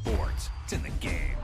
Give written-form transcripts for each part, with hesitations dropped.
sports. It's in the game.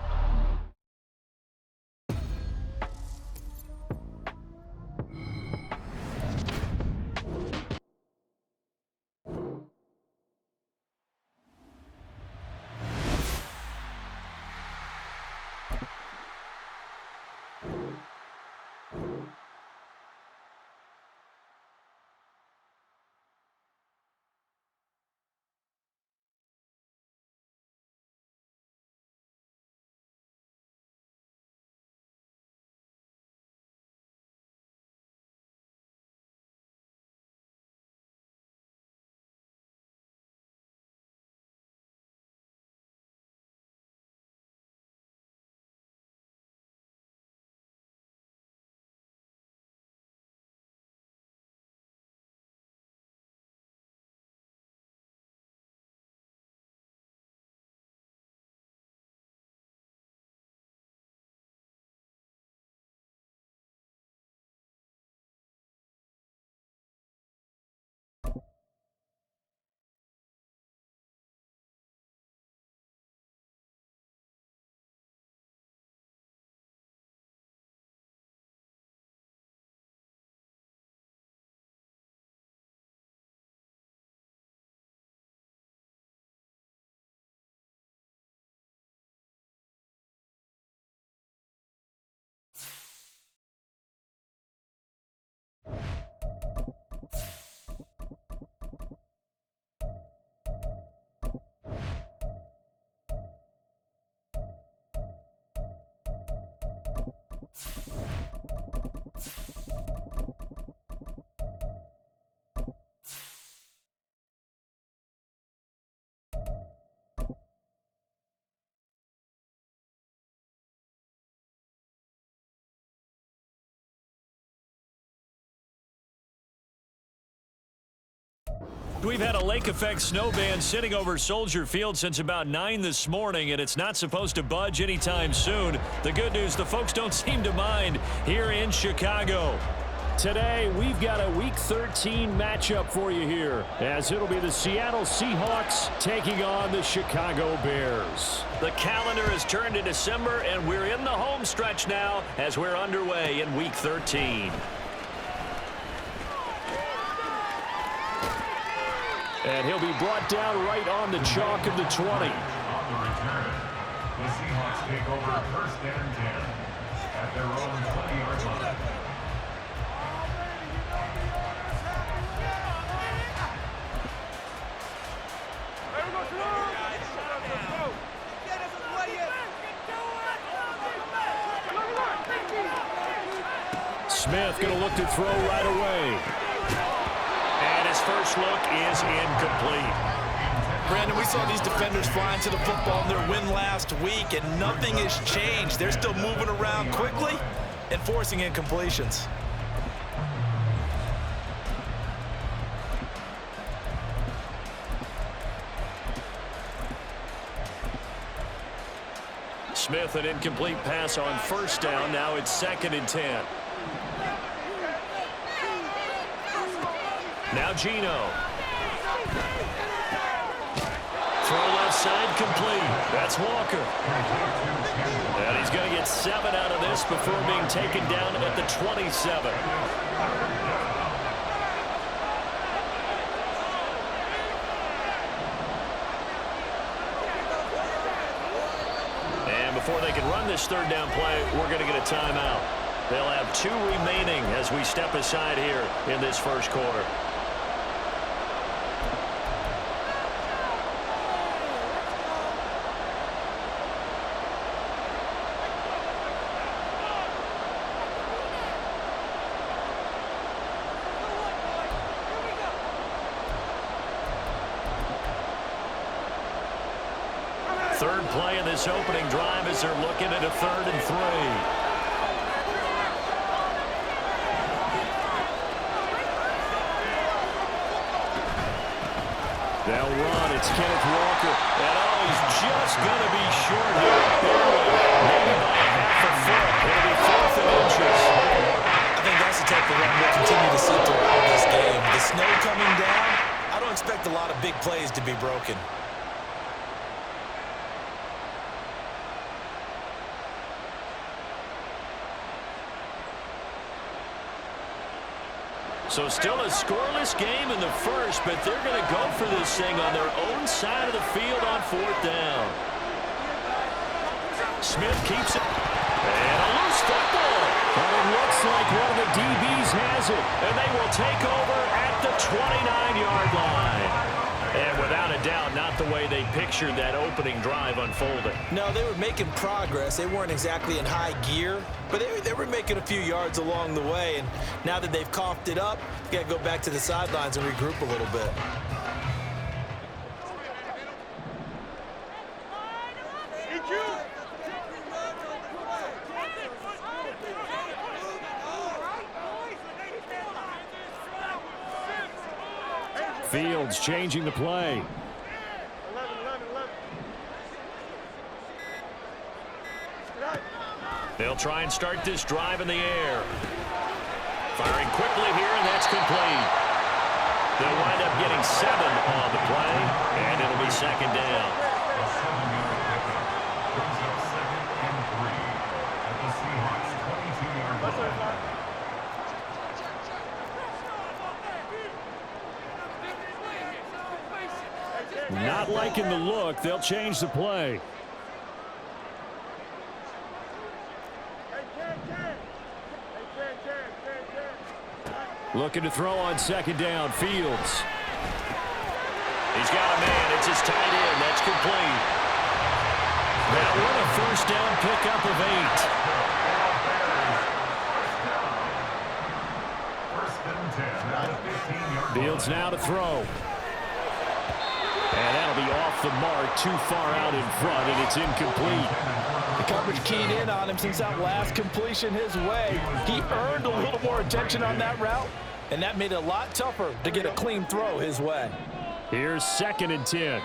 We've had a lake effect snow band sitting over Soldier Field since about 9 this morning, and it's not supposed to budge anytime soon. The good news, the folks don't seem to mind here in Chicago. Today, we've got a Week 13 matchup for you here, as it'll be the Seattle Seahawks taking on the Chicago Bears. The calendar has turned to December, and we're in the home stretch now as we're underway in Week 13. And he'll be brought down right on the chalk of the 20. On the return, the Seahawks take over first and 10 at their own 20-yard line. Smith going to look to throw right away. And his first look is incomplete. Brandon, we saw these defenders flying to the football in their win last week, and nothing has changed. They're still moving around quickly and forcing incompletions. Smith, an incomplete pass on first down. Now it's 2nd and 10. Now Gino. Throw left side complete. That's Walker. And he's going to get 7 out of this before being taken down at the 27. And before they can run this third down play, we're going to get a timeout. They'll have 2 remaining as we step aside here in this first quarter. Third play of this opening drive as they're looking at a 3rd and 3. They'll run. It's Kenneth Walker. And he's just going to be short here. Barely. Maybe by a half a foot. It'll be 4th and inches. I think that's the type of run we'll continue to see throughout this game. The snow coming down, I don't expect a lot of big plays to be broken. So still a scoreless game in the first, but they're going to go for this thing on their own side of the field on 4th down. Smith keeps it. And a loose football. But it looks like one of the DBs has it. And they will take over at the 29-yard line. And without a doubt, not the way they pictured that opening drive unfolding. No, they were making progress. They weren't exactly in high gear, but they were making a few yards along the way. And now that they've coughed it up, you got to go back to the sidelines and regroup a little bit. Fields changing the play. They'll try and start this drive in the air. Firing quickly here, and that's complete. They'll wind up getting 7 on the play, and it'll be 2nd down. A 7-yard pickup brings up 2nd and 3 at the Seahawks 22-yard line. Not liking the look. They'll change the play. Looking to throw on 2nd down. Fields. He's got a man. It's his tight end. That's complete. That one a 1st down pickup of 8. 1st and 10 at the 15-yard line. Fields now to throw. And that'll be off the mark, too far out in front, and it's incomplete. The coverage keyed in on him since that last completion his way. He earned a little more attention on that route, and that made it a lot tougher to get a clean throw his way. Here's 2nd and 10.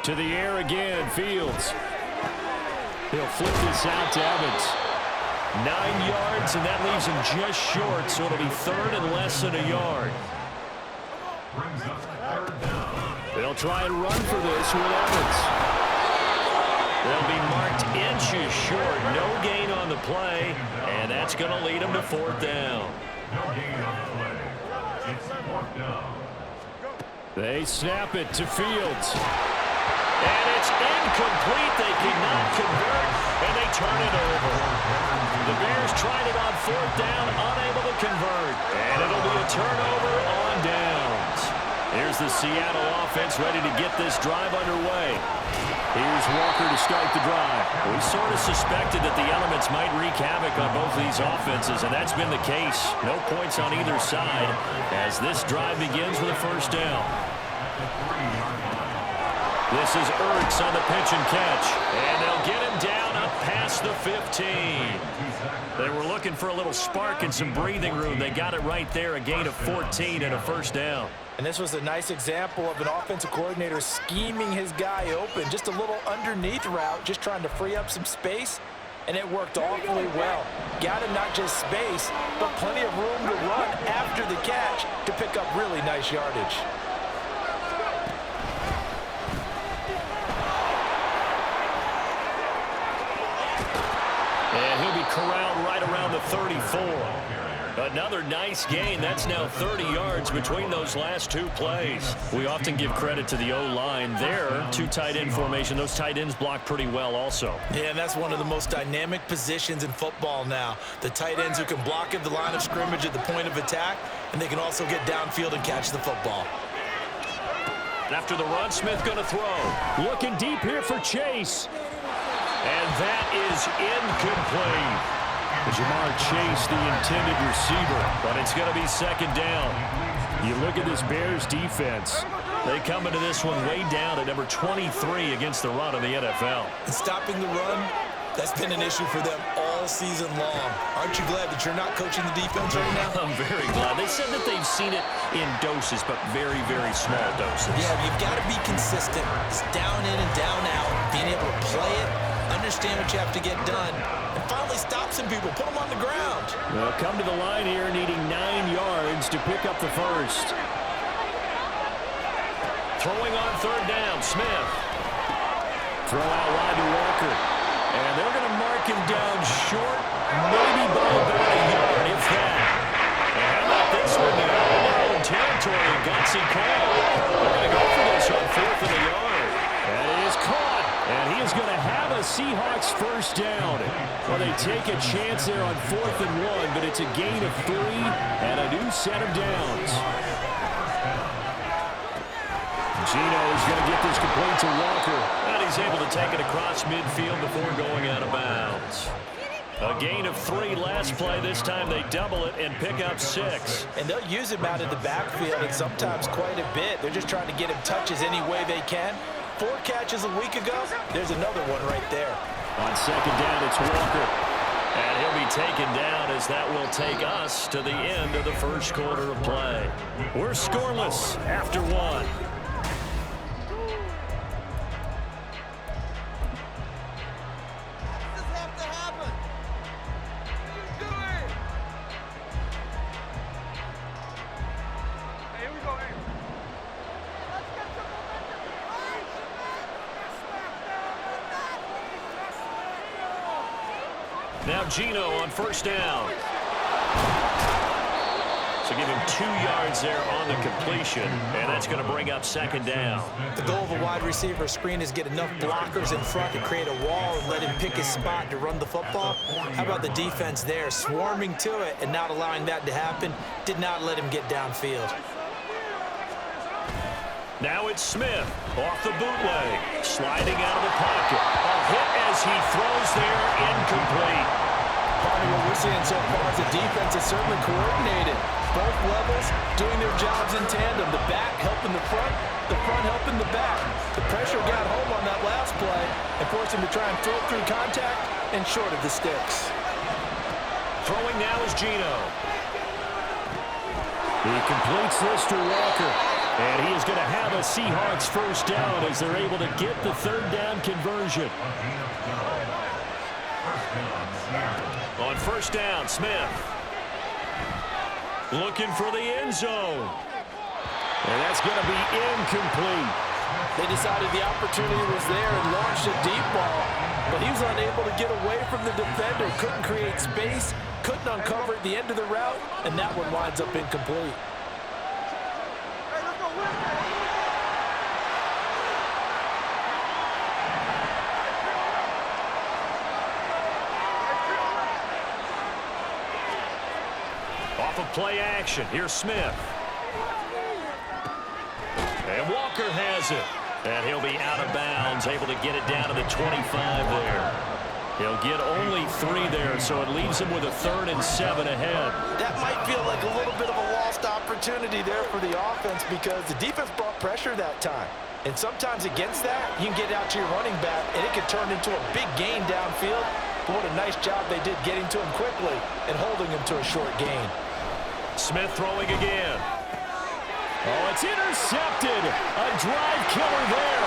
To the air again, Fields. He'll flip this out to Evans. 9 yards, and that leaves him just short, so it'll be 3rd and less than a yard. Brings up 3rd down. They'll try and run for this with Evans. They'll be marked inches short. No gain on the play, and that's going to lead them to 4th down. No gain on the play. It's 4th down. They snap it to Fields. And it's incomplete. They cannot convert, and they turn it over. The Bears tried it on 4th down, unable to convert. And it'll be a turnover on downs. Here's the Seattle offense ready to get this drive underway. Here's Walker to start the drive. We sort of suspected that the elements might wreak havoc on both these offenses, and that's been the case. No points on either side as this drive begins with a 1st down. This is Ertz on the pitch and catch. And they'll get him down up past the 15. They were looking for a little spark and some breathing room. They got it right there, a gain of 14 and a 1st down. And this was a nice example of an offensive coordinator scheming his guy open. Just a little underneath route, just trying to free up some space, and it worked awfully well. Got him not just space, but plenty of room to run after the catch to pick up really nice yardage. And he'll be corralled right around the 34. Another nice gain. That's now 30 yards between those last 2 plays. We often give credit to the O-line there. 2 tight end formation. Those tight ends block pretty well also. Yeah, and that's one of the most dynamic positions in football now. The tight ends who can block at the line of scrimmage at the point of attack, and they can also get downfield and catch the football. After the run, Smith going to throw. Looking deep here for Chase. And that is incomplete. Jamar Chase, the intended receiver, but it's going to be 2nd down. You look at this Bears defense. They come into this one way down at number 23 against the run in the NFL. And stopping the run, that's been an issue for them all season long. Aren't you glad that you're not coaching the defense right now? I'm very glad. They said that they've seen it in doses, but very, very small doses. Yeah, you've got to be consistent. It's down in and down out, being able to play it, understand what you have to get done, and finally stop some people, put them on the ground. They'll come to the line here needing 9 yards to pick up the 1st. Throwing on 3rd down, Smith. Throw out wide to Walker. And they're going to mark taken down short, maybe by about a yard, if that. And how about this one now? In their own territory, gutsy call. They're going to go for this on 4th and a yard. And it is caught. And he is going to have a Seahawks first down. Well, they take a chance there on 4th and 1, but it's a gain of 3 and a new set of downs. Gino is going to get this complete to Walker. And he's able to take it across midfield before going out of bounds. A gain of 3 last play. This time they double it and pick up 6. And they'll use him out of the backfield, and sometimes quite a bit. They're just trying to get him touches any way they can. 4 catches a week ago. There's another one right there. On 2nd down, it's Walker. And he'll be taken down as that will take us to the end of the first quarter of play. We're scoreless after 1. Now Gino on 1st down. So give him 2 yards there on the completion, and that's going to bring up 2nd down. The goal of a wide receiver screen is get enough blockers in front to create a wall and let him pick his spot to run the football. How about the defense there, swarming to it and not allowing that to happen? Did not let him get downfield. Now it's Smith off the bootleg, sliding out of the pocket. A hit as he throws there, incomplete. Part of what we're seeing so far is the defense is certainly coordinated. Both levels doing their jobs in tandem. The back helping the front helping the back. The pressure got home on that last play and forced him to try and throw through contact and short of the sticks. Throwing now is Gino. He completes this to Walker. And he is going to have a Seahawks first down as they're able to get the 3rd down conversion. On 1st down, Smith. Looking for the end zone. And that's going to be incomplete. They decided the opportunity was there and launched a deep ball, but he was unable to get away from the defender. Couldn't create space, couldn't uncover at the end of the route, and that one winds up incomplete. Off of play action, here's Smith. And Walker has it. And he'll be out of bounds, able to get it down to the 25 there. He'll get only 3 there, so it leaves him with a 3rd and 7 ahead. That might feel like a little bit of a lost opportunity there for the offense because the defense brought pressure that time. And sometimes against that, you can get out to your running back, and it can turn into a big gain downfield. But what a nice job they did getting to him quickly and holding him to a short gain. Smith throwing again. Oh, it's intercepted. A drive killer there.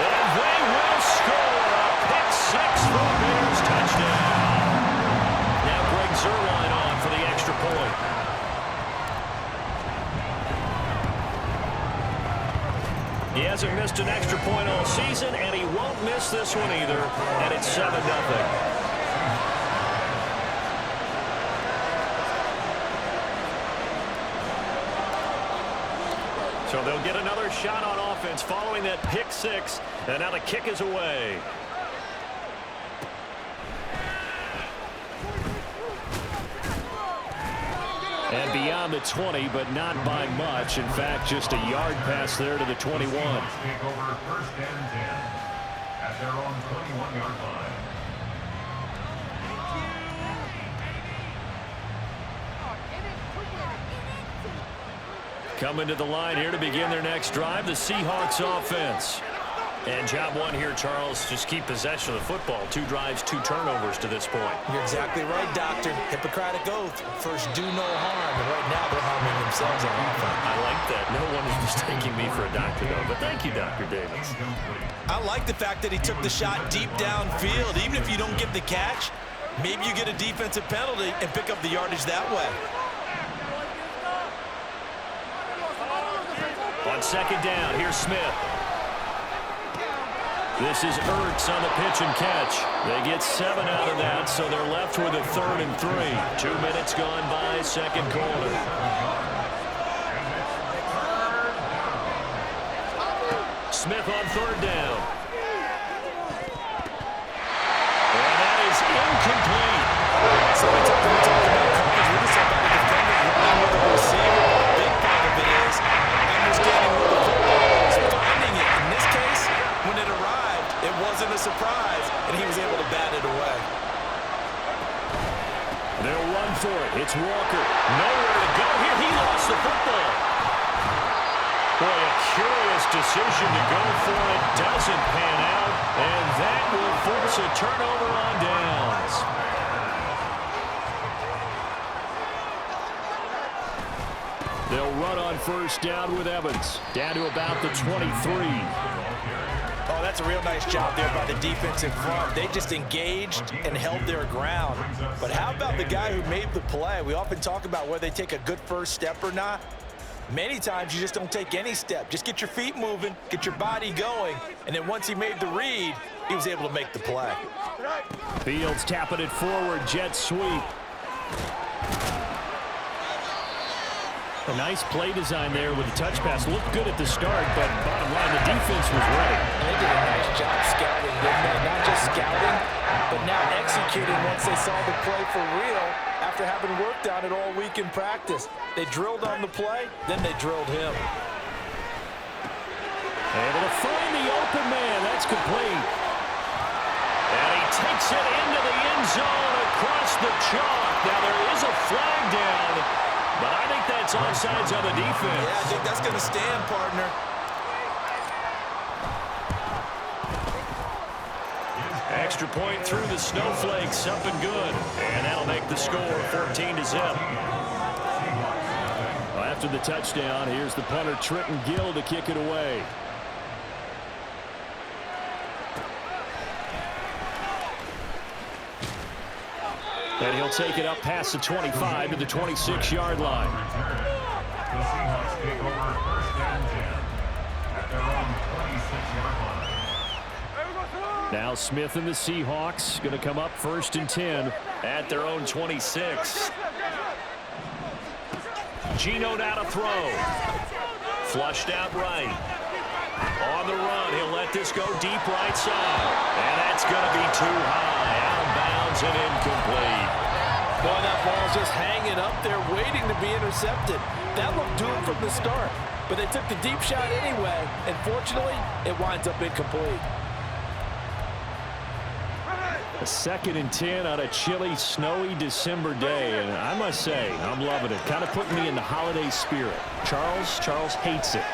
And they will score a pick 6 for the Bears touchdown. Now Greg Zuerlein on for the extra point. He hasn't missed an extra point all season, and he won't miss this one either. And it's 7-0. So they'll get another shot on offense following that pick 6, and now the kick is away. And beyond the 20, but not by much. In fact, just a yard pass there to the 21. Take over 1st and 10 at their own 21-yard line. Coming to the line here to begin their next drive, the Seahawks offense. And job 1 here, Charles, just keep possession of the football. 2 drives, 2 turnovers to this point. You're exactly right, Doctor. Hippocratic oath. First, do no harm. And right now, they're harming themselves on offense. I like that. No one is mistaking me for a doctor, though. But thank you, Dr. Davis. I like the fact that he took the shot deep downfield. Even if you don't get the catch, maybe you get a defensive penalty and pick up the yardage that way. On On second down, here's Smith. This is Ertz on the pitch and catch. They get 7 out of that, so they're left with a 3rd and 3. 2 minutes gone by, second quarter. Smith on 3rd down. And that is incomplete. So we talk about coverage. We just talk about the defender running with the receiver. A big part of it is understanding where the football is, finding it. In this case, when it arrived, it wasn't a surprise, and he was able to bat it away. They'll run for it. It's Walker. Nowhere to go here. He lost the football. Boy, a curious decision to go for it. Doesn't pan out, and that will force a turnover on downs. They'll run on 1st down with Evans. Down to about the 23. Oh, that's a real nice job there by the defense in front. They just engaged and held their ground. But how about the guy who made the play? We often talk about whether they take a good first step or not. Many times you just don't take any step. Just get your feet moving, get your body going, and then once he made the read, he was able to make the play. Fields tapping it forward, jet sweep. A nice play design there with a touch pass. Looked good at the start, but bottom line, the defense was ready. They did a nice job scouting, didn't they? Not just scouting, but now executing once they saw the play for real after having worked on it all week in practice. They drilled on the play, then they drilled him. Able to find the open man. That's complete. And he takes it into the end zone across the chalk. Now there is a flag down, but I think that's offsides on the defense. Yeah, I think that's going to stand, partner. Extra point through the snowflakes, up and good. And that'll make the score 14-0. Well, after the touchdown, here's the punter Trenton Gill to kick it away. And he'll take it up past the 25 to the 26-yard line. The Seahawks take over 1st and 10 at their own 26-yard line. Now Smith and the Seahawks going to come up 1st and 10 at their own 26. Geno now to throw. Flushed out right. On the run, he'll let this go deep right side. And that's going to be too high. Out of bounds and incomplete. Boy, that ball's just hanging up there waiting to be intercepted. That looked doomed from the start, but they took the deep shot anyway, and fortunately, it winds up incomplete. A 2nd and 10 on a chilly, snowy December day, and I must say, I'm loving it. Kind of putting me in the holiday spirit. Charles hates it,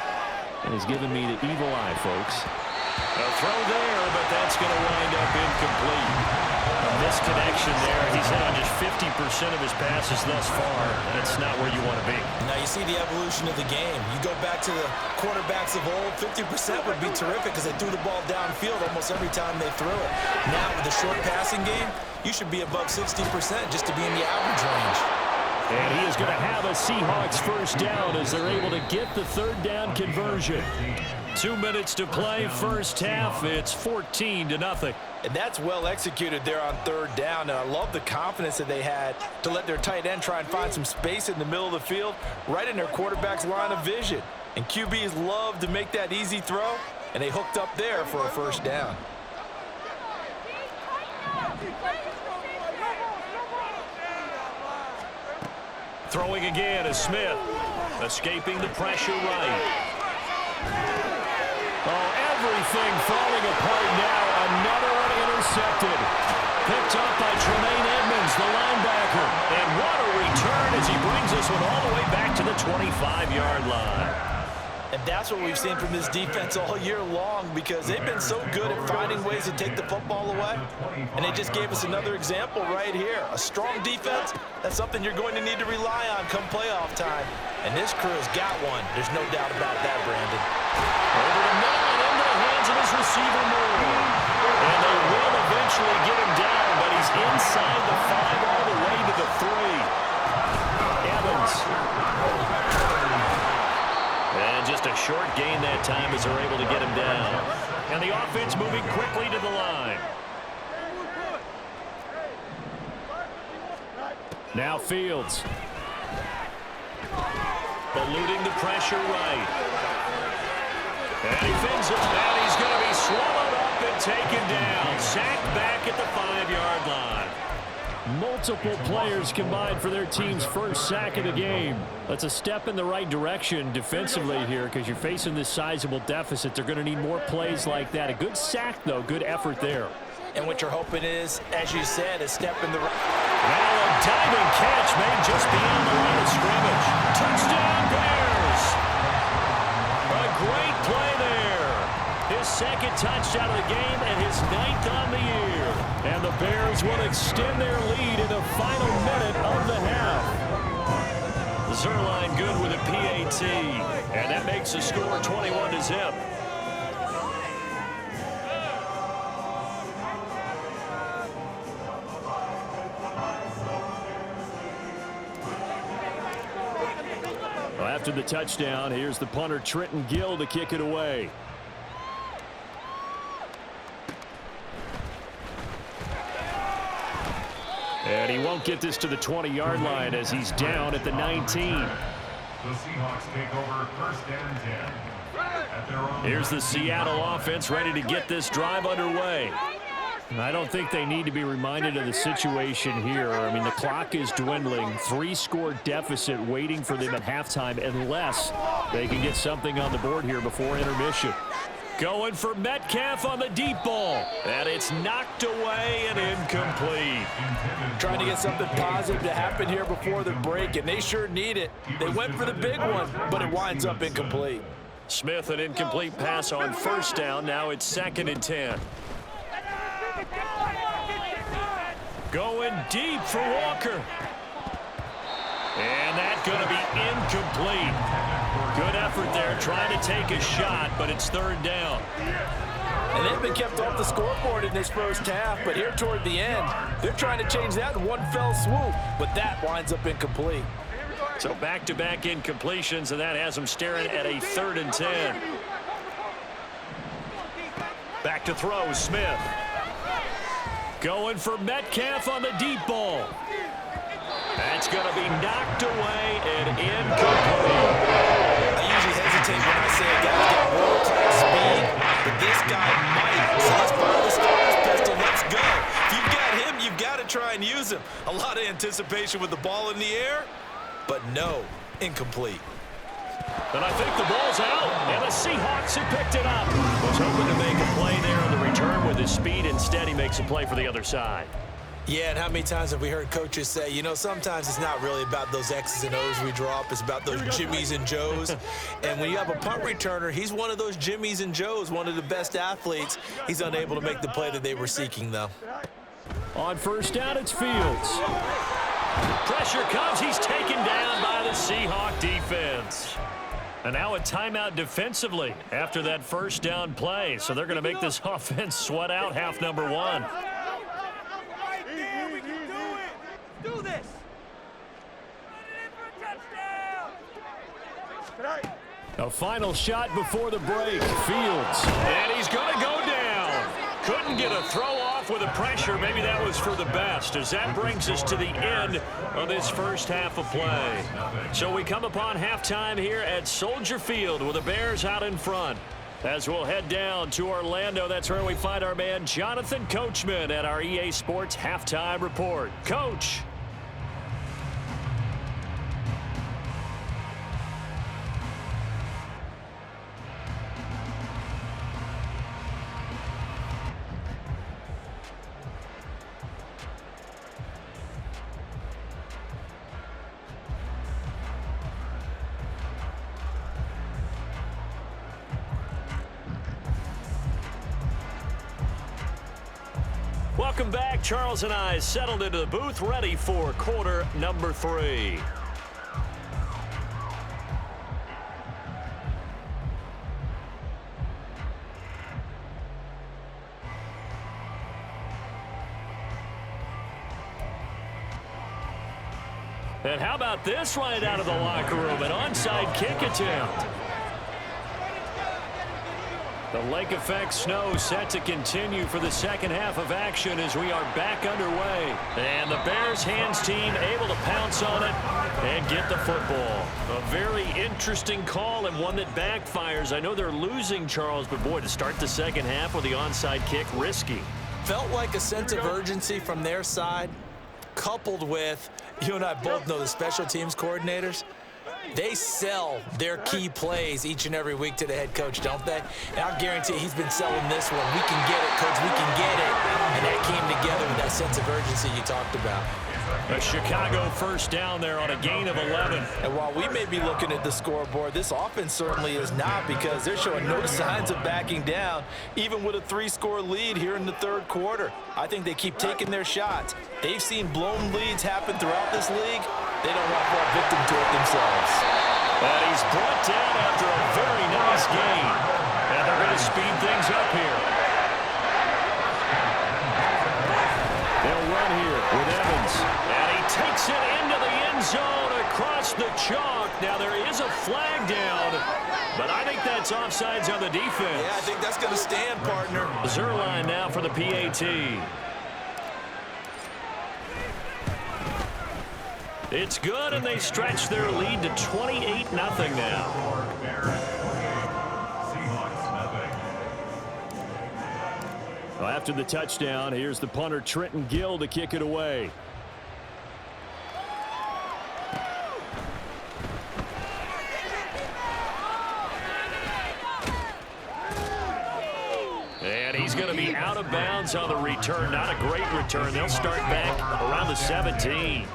and he's giving me the evil eye, folks. A throw there, but that's going to wind up incomplete. A misconnection there. He's hit on just 50% of his passes thus far. That's not where you want to be. Now you see the evolution of the game. You go back to the quarterbacks of old, 50% would be terrific because they threw the ball downfield almost every time they threw it. Now with the short passing game, you should be above 60% just to be in the average range. And he is going to have a Seahawks 1st down as they're able to get the 3rd down conversion. 2 minutes to play, 1st half. It's 14-0. And that's well executed there on 3rd down. And I love the confidence that they had to let their tight end try and find some space in the middle of the field, right in their quarterback's line of vision. And QBs love to make that easy throw, and they hooked up there for a 1st down. Throwing again is Smith. Escaping the pressure right. Oh, everything falling apart now. Another one intercepted. Picked up by Tremaine Edmonds, the linebacker. And what a return as he brings this one all the way back to the 25-yard line. And that's what we've seen from this defense all year long because they've been so good at finding ways to take the football away. And they just gave us another example right here. A strong defense, that's something you're going to need to rely on come playoff time. And this crew has got one. There's no doubt about that, Brandon. Over the middle and into the hands of his receiver, Moore. And they will eventually get him down, but he's inside the 5 all the way to the 3. Evans. And just a short gain that time as they're able to get him down. And the offense moving quickly to the line. Now Fields. Eluding the pressure right. And he fins it. And he's going to be swallowed up and taken down. Sacked back at the 5-yard line. Multiple players combined for their team's first sack of the game. That's a step in the right direction defensively here because you're facing this sizable deficit. They're going to need more plays like that. A good sack, though. Good effort there. And what you're hoping is, as you said, a step in the right. Now a diving catch made just beyond the line of scrimmage. Touchdown, Bears! A great play there. His second touchdown of the game and his 9th on the year. And the Bears will extend their lead in the final minute of the half. Zerline good with a PAT. And that makes the score 21-0. Well, after the touchdown, here's the punter Trenton Gill to kick it away. And he won't get this to the 20-yard line as he's down at the 19. The Seahawks take over 1st and 10. Here's the Seattle offense ready to get this drive underway. I don't think they need to be reminded of the situation here. I mean, the clock is dwindling. 3-score deficit waiting for them at halftime unless they can get something on the board here before intermission. Going for Metcalf on the deep ball. And it's knocked away and incomplete. Trying to get something positive to happen here before the break, and they sure need it. They went for the big one, but it winds up incomplete. Smith, an incomplete pass on 1st down. Now it's 2nd and 10. Going deep for Walker. And that's going to be incomplete. Good effort there, trying to take a shot, but it's 3rd down. And they've been kept off the scoreboard in this first half, but here toward the end, they're trying to change that in one fell swoop, but that winds up incomplete. So back-to-back incompletions, and that has them staring at a 3rd and 10. Back to throw, Smith. Going for Metcalf on the deep ball. That's going to be knocked away and incomplete. I usually hesitate when I say a guy's got world-class speed, but this guy might. So let's fire the starter's pistol. Let's go. If you've got him, you've got to try and use him. A lot of anticipation with the ball in the air, but no, incomplete. And I think the ball's out, and the Seahawks have picked it up. Was hoping to make a play there on the return with his speed. Instead, he makes a play for the other side. Yeah, and how many times have we heard coaches say, you know, sometimes it's not really about those X's and O's we draw up. It's about those Jimmies and Joes. And when you have a punt returner, he's one of those Jimmies and Joes, one of the best athletes. He's unable to make the play that they were seeking, though. On 1st down, it's Fields. Pressure comes. He's taken down by the Seahawk defense. And now a timeout defensively after that 1st down play. So they're going to make this offense sweat out half number 1. Do this. A final shot before the break. Fields. And he's going to go down. Couldn't get a throw off with the pressure. Maybe that was for the best, as that brings us to the end of this first half of play. So we come upon halftime here at Soldier Field with the Bears out in front. As we'll head down to Orlando, that's where we find our man Jonathan Coachman at our EA Sports Halftime Report. Coach. Welcome back. Charles and I settled into the booth, ready for quarter number 3. And how about this right out of the locker room? An onside kick attempt. The lake effect snow set to continue for the second half of action as we are back underway. And the Bears hands team able to pounce on it and get the football. A very interesting call and one that backfires. I know they're losing, Charles, but boy, to start the second half with the onside kick, risky. Felt like a sense of urgency from their side, coupled with, you and I both know the special teams coordinators. They sell their key plays each and every week to the head coach, don't they? And I'll guarantee he's been selling this one. We can get it, coach. We can get it. And that came together with that sense of urgency you talked about. A Chicago first down there on a gain of 11. And while we may be looking at the scoreboard, this offense certainly is not, because they're showing no signs of backing down, even with a 3-score lead here in the third quarter. I think they keep taking their shots. They've seen blown leads happen throughout this league. They don't want to fall victim to it themselves. And he's brought down after a very nice gain. And they're going to speed things up here. They'll run here with Evans. And he takes it into the end zone across the chalk. Now there is a flag down, but I think that's offsides on the defense. Yeah, I think that's going to stand, partner. Zerline now for the PAT. It's good, and they stretch their lead to 28-0 now. Well, after the touchdown, here's the punter Trenton Gill to kick it away. And he's going to be out of bounds on the return. Not a great return. They'll start back around the 17.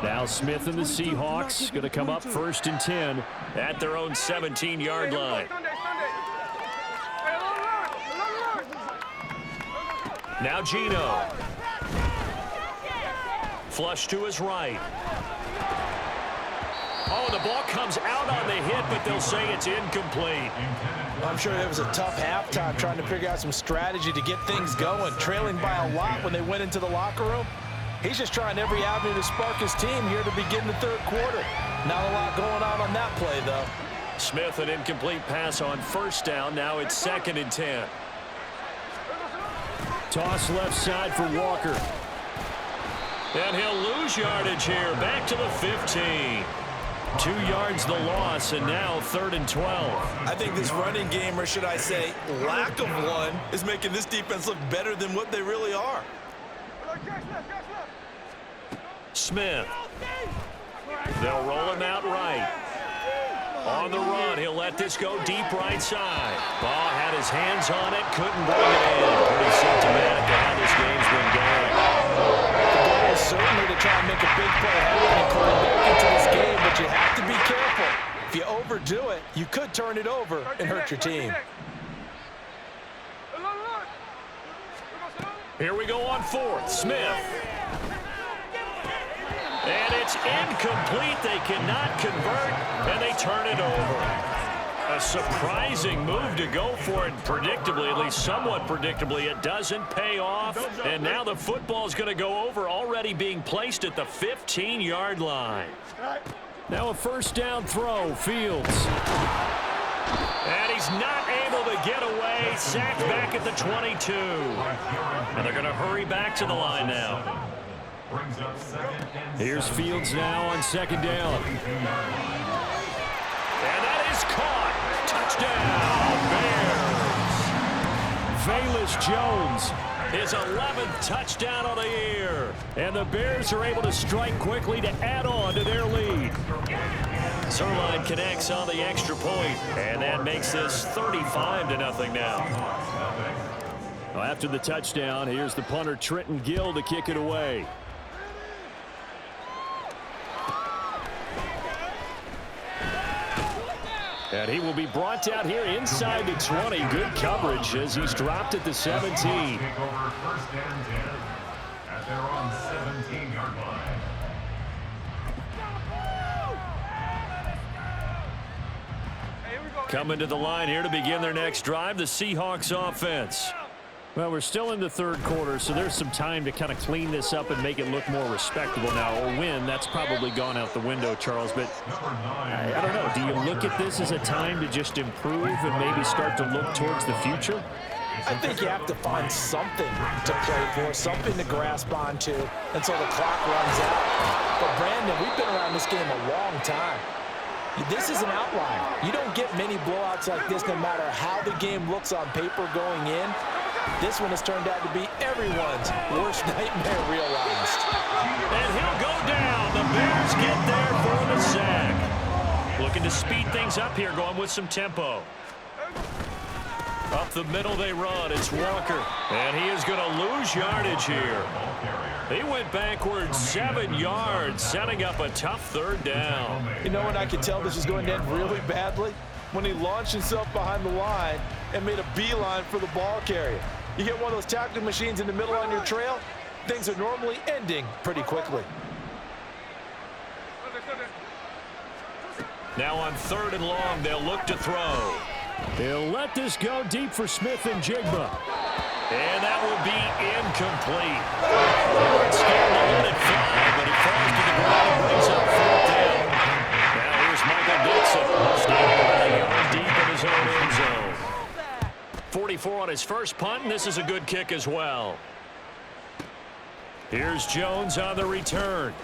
Now Smith and the Seahawks going to come up 1st and 10 at their own 17-yard line. Now Gino. Flush to his right. Oh, the ball comes out on the hit, but they'll say it's incomplete. I'm sure it was a tough halftime trying to figure out some strategy to get things going, trailing by a lot when they went into the locker room. He's just trying every avenue to spark his team here to begin the third quarter. Not a lot going on that play, though. Smith, an incomplete pass on 1st down. Now it's 2nd and 10. Toss left side for Walker. And he'll lose yardage here. Back to the 15. 2 yards the loss, and now 3rd and 12. I think this running game, or should I say lack of one, is making this defense look better than what they really are. Smith. They'll roll him out right. On the run, he'll let this go deep right side. Ball had his hands on it, couldn't bring it in. Pretty symptomatic of how this game's been going. The goal is certainly to try and make a big play and climb back into this game, but you have to be careful. If you overdo it, you could turn it over and hurt your team. Here we go on 4th. Smith. And it's incomplete. They cannot convert, and they turn it over. A surprising move to go for it, predictably, at least somewhat predictably. It doesn't pay off, and now the football's going to go over, already being placed at the 15-yard line. Now a 1st down throw, Fields. And he's not able to get away, sacked back at the 22. And they're going to hurry back to the line now. Here's Fields now on 2nd down. And that is caught. Touchdown, Bears. Velus Jones, his 11th touchdown of the year. And the Bears are able to strike quickly to add on to their lead. Zerline connects on the extra point, and that makes this 35-0 now. Well, after the touchdown, here's the punter Trenton Gill to kick it away. And he will be brought down here inside the 20. Good coverage as he's dropped at the 17. Coming to the line here to begin their next drive, the Seahawks offense. Well, we're still in the third quarter, so there's some time to kind of clean this up and make it look more respectable now. A win, that's probably gone out the window, Charles. But I don't know. Do you look at this as a time to just improve and maybe start to look towards the future? I think you have to find something to play for, something to grasp onto until the clock runs out. But, Brandon, we've been around this game a long time. This is an outlier. You don't get many blowouts like this no matter how the game looks on paper going in. This one has turned out to be everyone's worst nightmare realized. And he'll go down. The Bears get there for the sack. Looking to speed things up here, going with some tempo. Up the middle they run. It's Walker. And he is going to lose yardage here. He went backwards 7 yards, setting up a tough third down. You know when I could tell this was going to end really badly? When he launched himself behind the line and made a beeline for the ball carrier. You get one of those tackling machines in the middle on your trail, things are normally ending pretty quickly. Now on 3rd and long, they'll look to throw. He'll let this go deep for Smith and Jigba. And that will be incomplete. Scared to let it fly, but it falls to the ground and brings up 4th down. Now here's Michael Dixon, standing about a yard deep in his own end zone. 44 on his first punt, and this is a good kick as well. Here's Jones on the return.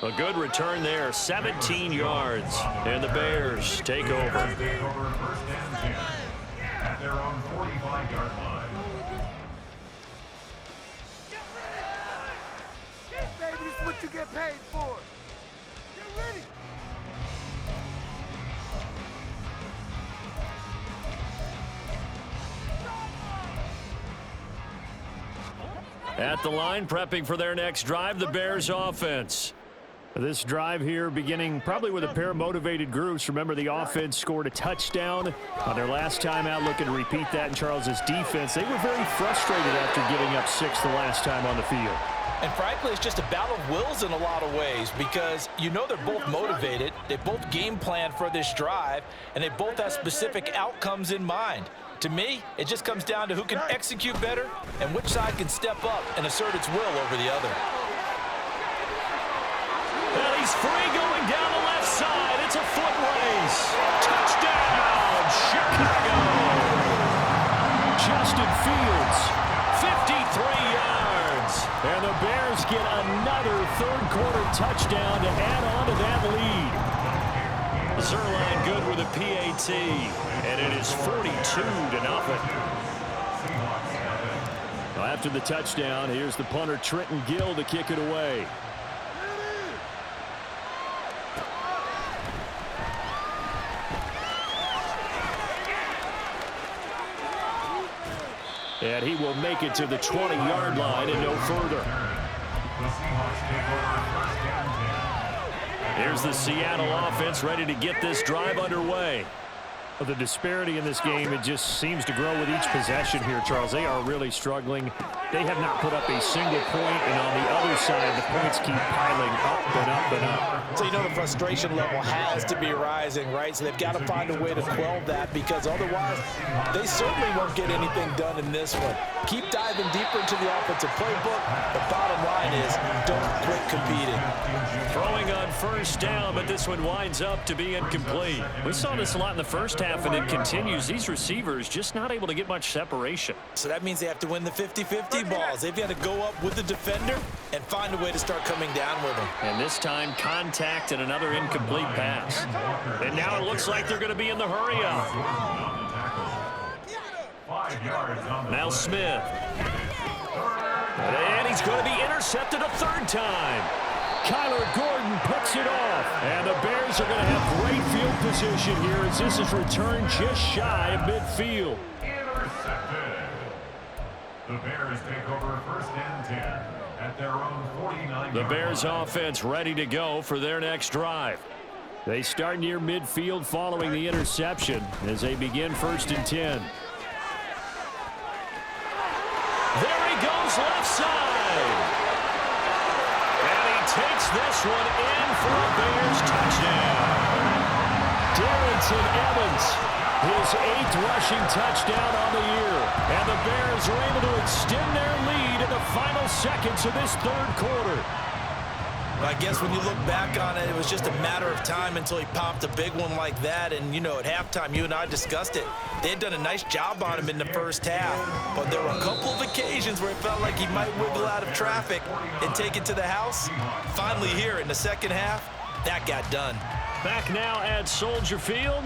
A good return there, 17 yards, and the Bears take over. At their own 45-yard line. Baby, this is what you get paid for. Get ready. At the line, prepping for their next drive, the Bears offense. This drive here beginning probably with a pair of motivated groups. Remember, the offense scored a touchdown on their last time out. Looking to repeat that in Charles's defense. They were very frustrated after giving up 6 the last time on the field. And frankly, it's just a battle of wills in a lot of ways because you know they're both motivated. They both game plan for this drive, and they both have specific outcomes in mind. To me, it just comes down to who can execute better and which side can step up and assert its will over the other. Well, he's free going down the left side. It's a foot race. Touchdown, Chicago. Justin Fields, 53 yards. And the Bears get another third-quarter touchdown to add on to that lead. Zerline good with a PAT, and it is 42-0. Well, after the touchdown, here's the punter Trenton Gill to kick it away. And he will make it to the 20-yard line and no further. Here's the Seattle offense ready to get this drive underway. Well, the disparity in this game, it just seems to grow with each possession here, Charles. They are really struggling. They have not put up a single point, and on the other side, the points keep piling up and up and up. So you know the frustration level has to be rising, right? So they've got to find a way to quell that because otherwise they certainly won't get anything done in this one. Keep diving deeper into the offensive playbook. The bottom line is don't quit competing. Throwing on 1st down, but this one winds up to be incomplete. We saw this a lot in the first half, and it continues. These receivers just not able to get much separation. So that means they have to win the 50-50 balls. They've got to go up with the defender and find a way to start coming down with them. And this time, contact and another incomplete pass. And now it looks like they're going to be in the hurry-up. Now Smith. And he's going to be intercepted a 3rd time. Kyler Gordon picks it off. And the Bears are going to have great field position here as this is returned just shy of midfield. Intercepted. The Bears take over 1st and 10 at their own 49. The Bears offense ready to go for their next drive. They start near midfield following the interception as they begin 1st and 10. There he goes left side. And he takes this one in for a Bears touchdown. Darrington Evans His 8th rushing touchdown on the year. And the Bears are able to extend their lead in the final seconds of this third quarter. I guess when you look back on it, it was just a matter of time until he popped a big one like that. And, you know, at halftime, you and I discussed it. They had done a nice job on him in the first half. But there were a couple of occasions where it felt like he might wiggle out of traffic and take it to the house. Finally here in the second half, that got done. Back now at Soldier Field,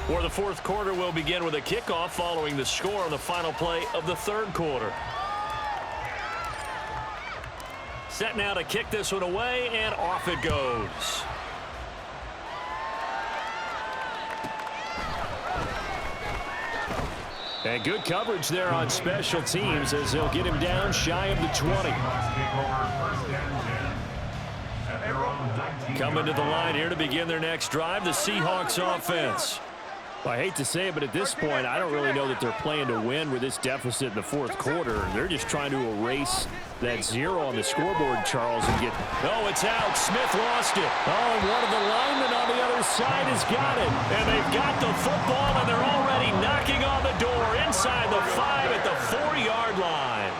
where the fourth quarter will begin with a kickoff following the score on the final play of the third quarter. Set now to kick this one away, and off it goes. And good coverage there on special teams as they'll get him down shy of the 20. Coming to the line here to begin their next drive, the Seahawks offense. I hate to say it, but at this point, I don't really know that they're playing to win with this deficit in the fourth quarter. They're just trying to erase that 0 on the scoreboard, Charles, and get... Oh, it's out. Smith lost it. Oh, and one of the linemen on the other side has got it. And they've got the football, and they're already knocking on the door inside the 5 at the 4-yard line.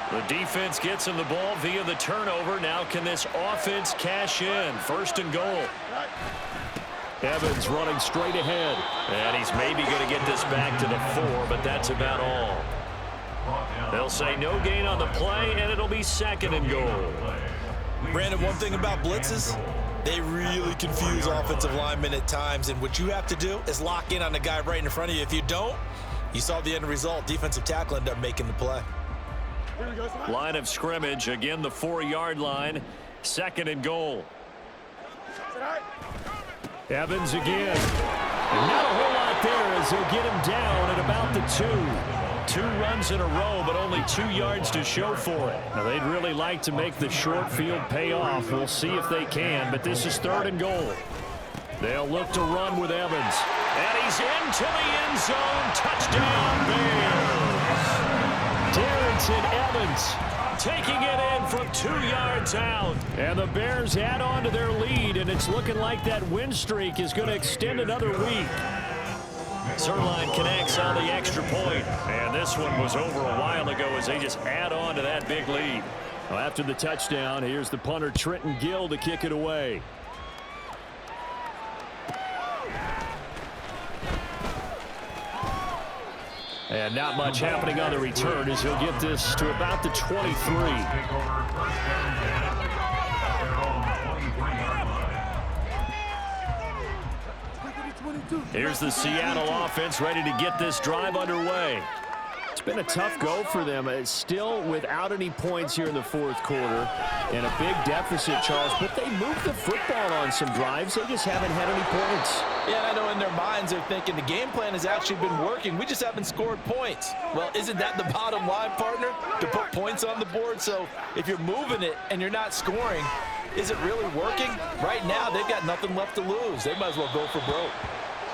The defense gets him the ball via the turnover. Now can this offense cash in? First and goal. Evans running straight ahead. And he's maybe going to get this back to the 4, but that's about all. They'll say no gain on the play, and it'll be second and goal. Brandon, one thing about blitzes, they really confuse offensive linemen at times, and what you have to do is lock in on the guy right in front of you. If you don't, you saw the end result. Defensive tackle ended up making the play. Line of scrimmage, again the 4-yard line, second and goal. Evans again. And not a whole lot there as they'll get him down at about the 2. 2 runs in a row, but only 2 yards to show for it. Now, they'd really like to make the short field pay off. We'll see if they can, but this is third and goal. They'll look to run with Evans. And he's into the end zone. Touchdown, Bears. Darrington Evans taking it in from 2 yards out. And the Bears add on to their lead, and it's looking like that win streak is going to extend another week. Zerline connects on the extra point. And this one was over a while ago as they just add on to that big lead. Well, after the touchdown, here's the punter Trenton Gill to kick it away. And not much happening on the return as he'll get this to about the 23. Here's the Seattle offense ready to get this drive underway. It's been a tough go for them. It's still without any points here in the fourth quarter and a big deficit, Charles, but they moved the football on some drives. They just haven't had any points. Yeah, and I know in their minds they're thinking the game plan has actually been working. We just haven't scored points. Well, isn't that the bottom line, partner? To put points on the board. So if you're moving it and you're not scoring, is it really working? Right now, they've got nothing left to lose. They might as well go for broke.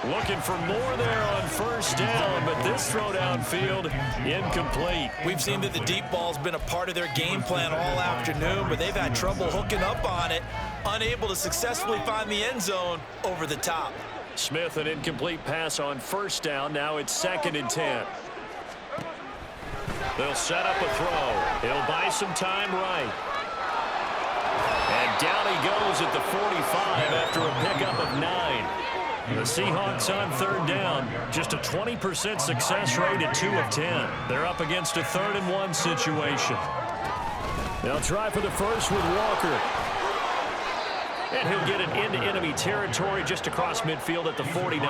Looking for more there on first down, but this throw downfield incomplete. We've seen that the deep ball's been a part of their game plan all afternoon, but they've had trouble hooking up on it, unable to successfully find the end zone over the top. Smith, an incomplete pass on first down. Now it's second and 10. They'll set up a throw. He'll buy some time right. And down he goes at the 45 after a pickup of 9. The Seahawks on third down, just a 20% success rate at 2 of 10. They're up against a 3rd and 1 situation. They'll try for the first with Walker. And he'll get it into enemy territory just across midfield at the 49.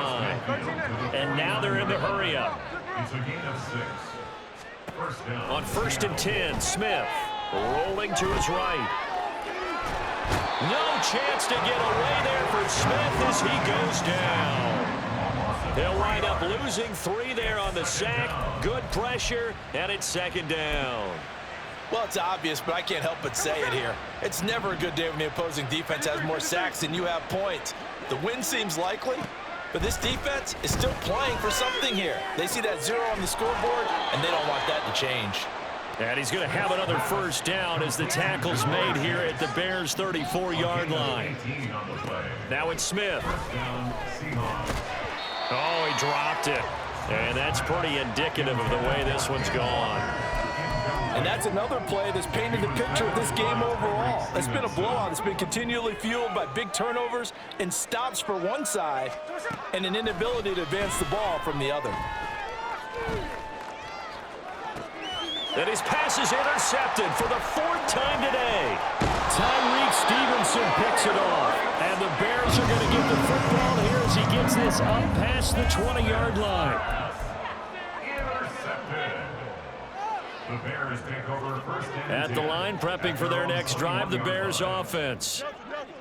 And now they're in the hurry-up. On first and 10, Smith rolling to his right. No chance to get away there for Smith as he goes down. They'll wind up losing 3 there on the sack. Good pressure, and it's second down. Well, it's obvious, but I can't help but say it here. It's never a good day when the opposing defense has more sacks than you have points. The win seems likely, but this defense is still playing for something here. They see that 0 on the scoreboard, and they don't want that to change. And he's going to have another first down as the tackle's made here at the Bears' 34-yard line. Now it's Smith. Oh, he dropped it. And that's pretty indicative of the way this one's gone. And that's another play that's painted the picture of this game overall. It's been a blowout. It's been continually fueled by big turnovers and stops for one side and an inability to advance the ball from the other. And his pass is intercepted for the 4th time today. Tyreek Stevenson picks it off. And the Bears are going to get the football here as he gets this up past the 20-yard line. Intercepted. The Bears take over first and At the 10. line, prepping for their next drive, the Bears offense.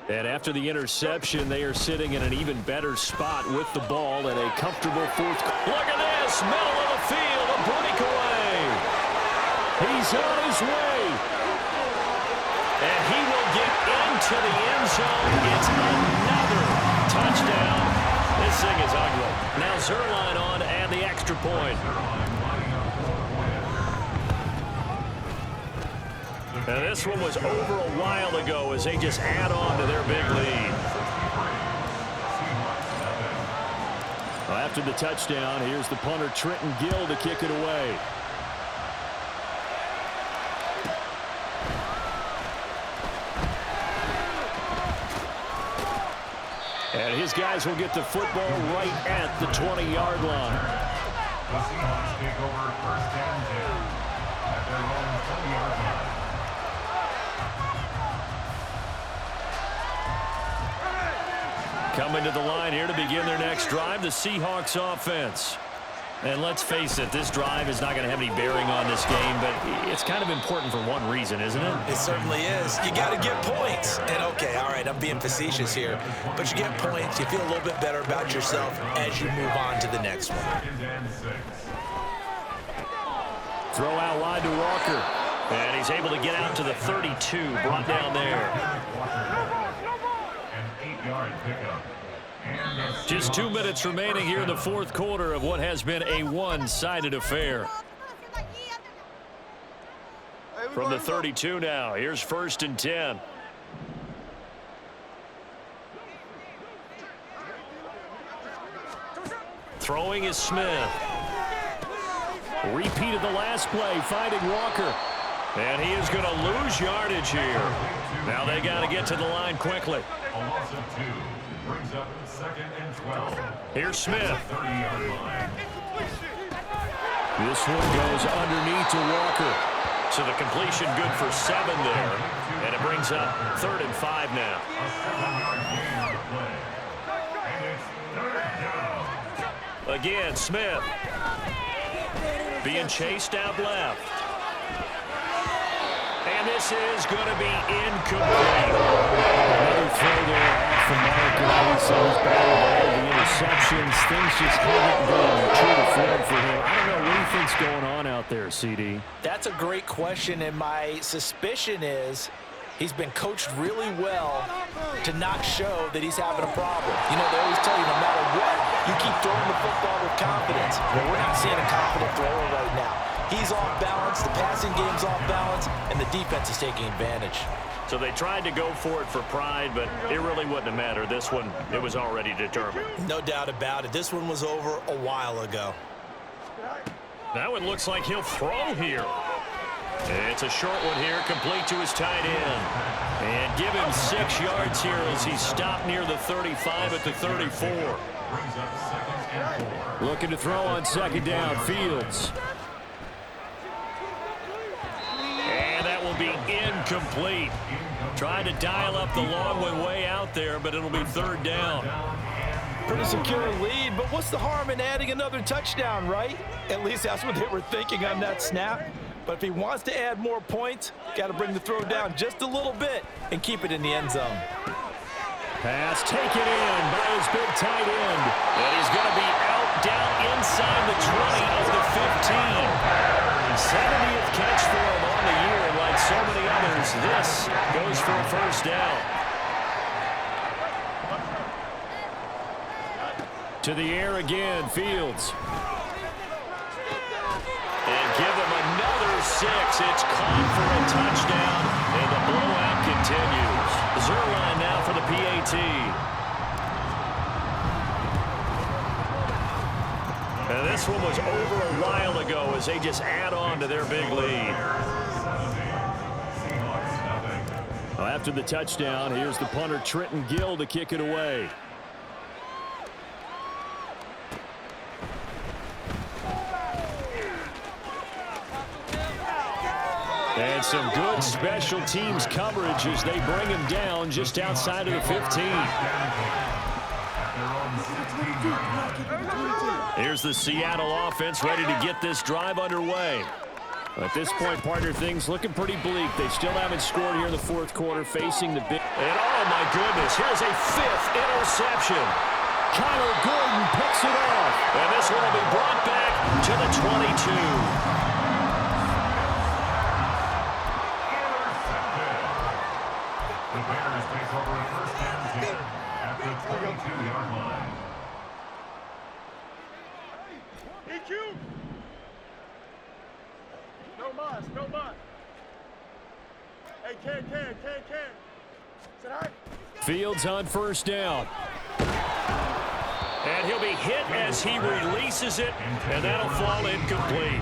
And after the interception, they are sitting in an even better spot with the ball and a comfortable 4th. Look at this, middle of the field, a breakaway. He's on his way. And he will get into the end zone. It's another touchdown. This thing is ugly. Now Zerline on to add the extra point. And this one was over a while ago as they just add on to their big lead. Well, after the touchdown, here's the punter Trenton Gill to kick it away. And his guys will get the football right at the 20-yard line. The Seahawks take over first and 10 at their own 20-yard line. Coming to the line here to begin their next drive, the Seahawks offense. And let's face it, this drive is not going to have any bearing on this game, but it's kind of important for one reason, isn't it? It certainly is. You got to get points. And, okay, all right, I'm being facetious here, but you get points, you feel a little bit better about yourself as you move on to the next one. Second and 6. Throw out wide to Walker. And he's able to get out to the 32, brought down there. An 8-yard pickup. Just 2 minutes remaining here in the 4th quarter of what has been a one-sided affair. From the 32 now, here's 1st and 10. Throwing is Smith. Repeated the last play, finding Walker. And he is going to lose yardage here. Now they got to get to the line quickly. A loss of 2 brings up 2nd and 12. Here's Smith. 30-yard line. This one goes underneath to Walker. So the completion good for 7 there. And it brings up 3rd and 5 now. A 7-yard gain on the play. And it's 3rd down. Again, Smith. Being chased out left. And this is going to be incomplete. Another throw there off the mark. And obviously he's battled all the interceptions. Things just haven't been true to form for him. I don't know what he thinks going on out there, CD. That's a great question, and my suspicion is he's been coached really well to not show that he's having a problem. You know, they always tell you no matter what, you keep throwing the football with confidence. Well, we're not seeing a confident thrower right now. He's off balance, the passing game's off balance, and the defense is taking advantage. So they tried to go for it for pride, but it really wouldn't have mattered. This one, it was already determined. No doubt about it. This one was over a while ago. Now it looks like he'll throw here. It's a short one here, complete to his tight end. And give him 6 yards here as he's stopped near the 35 at the 34. Brings up 2nd and 4. Looking to throw on 2nd down, Fields. And that will be incomplete. Trying to dial up the long one way out there, but it'll be 3rd down. Pretty secure lead, but what's the harm in adding another touchdown, right? At least that's what they were thinking on that snap. But if he wants to add more points, got to bring the throw down just a little bit and keep it in the end zone. Pass taken in by his big tight end. And he's going to be out down inside the 20 of the 15. 70th catch for him on the year, and like so many others, this goes for a 1st down. To the air again, Fields. And give him another 6. It's caught for a touchdown, and the blowout continues. Zerline now for the PAT. And this one was over a while ago as they just add on to their big lead. Well, after the touchdown, here's the punter Trenton Gill to kick it away. And some good special teams coverage as they bring him down just outside of the 15. Here's the Seattle offense ready to get this drive underway. At this point, partner, things looking pretty bleak. They still haven't scored here in the fourth quarter, facing the big... And oh my goodness, here's a 5th interception. Kyler Gordon picks it off. And this one will be brought back to the 22. The Bears take over a first and 10 at the 22-yard line. EQ! No mas, no mas. Hey, Ken. Say hi. Fields on first down. And he'll be hit as he releases it, and that'll fall incomplete.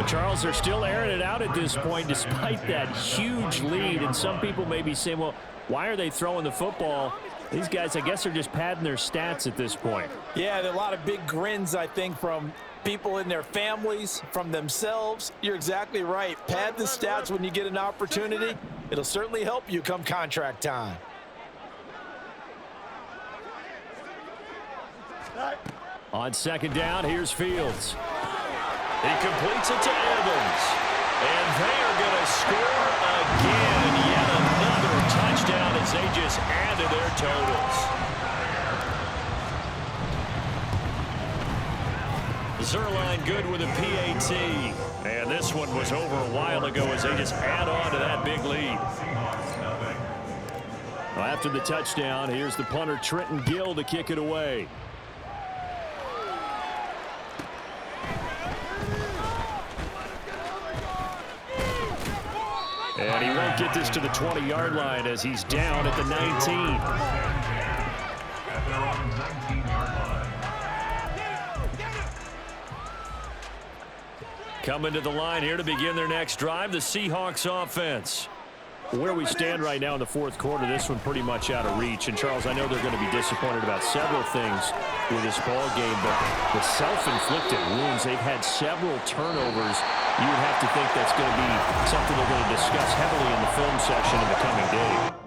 Charles, they're still airing it out at this point despite that huge lead. And some people may be saying, well, why are they throwing the football? These guys, I guess, are just padding their stats at this point. Yeah, there are a lot of big grins, I think, from people in their families, from themselves. You're exactly right. Pad the stats when you get an opportunity. It'll certainly help you come contract time. On second down, here's Fields. He completes it to Evans. And they are going to score again. Yet another touchdown as they just add to their totals. Zerline good with a PAT. And this one was over a while ago as they just add on to that big lead. Well, after the touchdown, here's the punter Trenton Gill to kick it away. And he won't get this to the 20-yard line as he's down at the 19. At their own 19-yard line. Coming to the line here to begin their next drive, the Seahawks offense. Where we stand right now in the fourth quarter, this one pretty much out of reach. And, Charles, I know they're going to be disappointed about several things with this ball game, but the self-inflicted wounds, they've had several turnovers. You would have to think that's going to be something they're going to discuss heavily in the film section in the coming day.